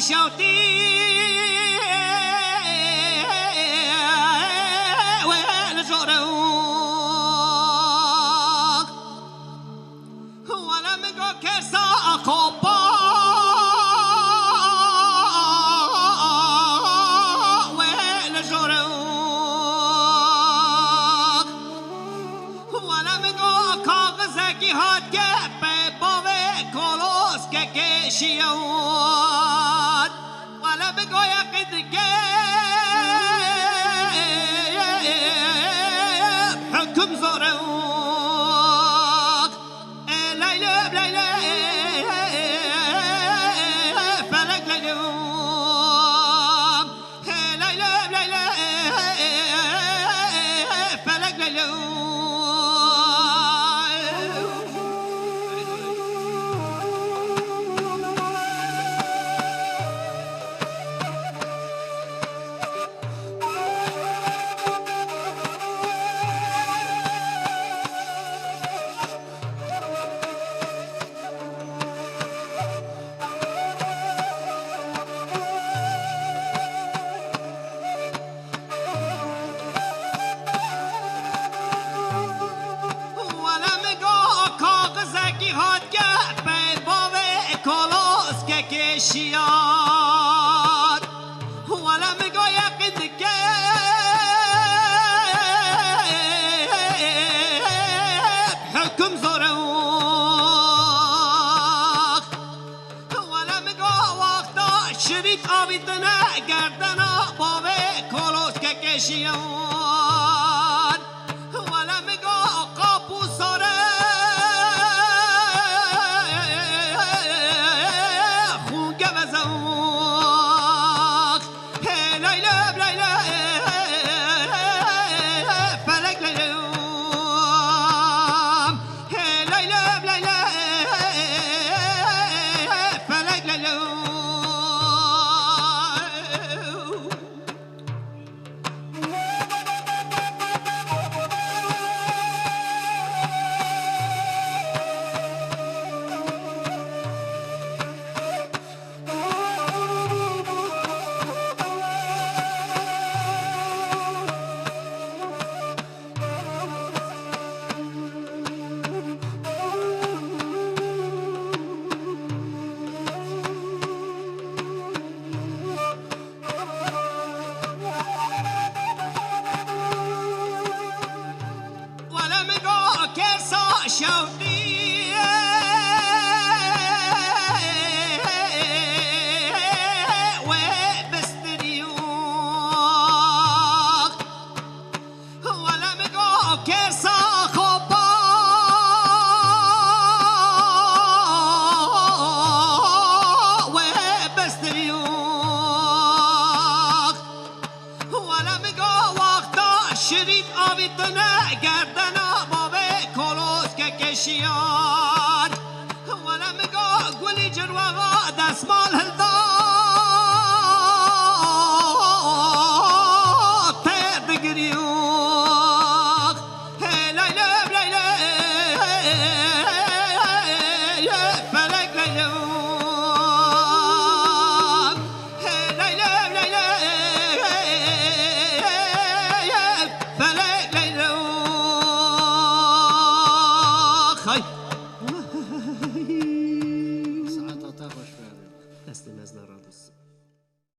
شوتي والجروق ولا مقو كرسا أقوبا والجروق ولا مقو كاغزكي هات كبه باوي كولوس ككشيوات ولا مقو يقدر حكم زروق ليلى بليلى فلك ليلوم ليلى بليلى فلك ليلوم کشیار ولا مگو یقین که حکم زورق ولا مگو وقتا شریک آبیدنه گردنا باوه کلوس که کشیار ولا مگو قابو ساره شوقي وبستريوق ولا مقو كيسا خبا وبستريوق ولا مقو وقتا شريط آبيتنا گردنا کشیار ولا مگو گلی جرواغا دستمال هلدا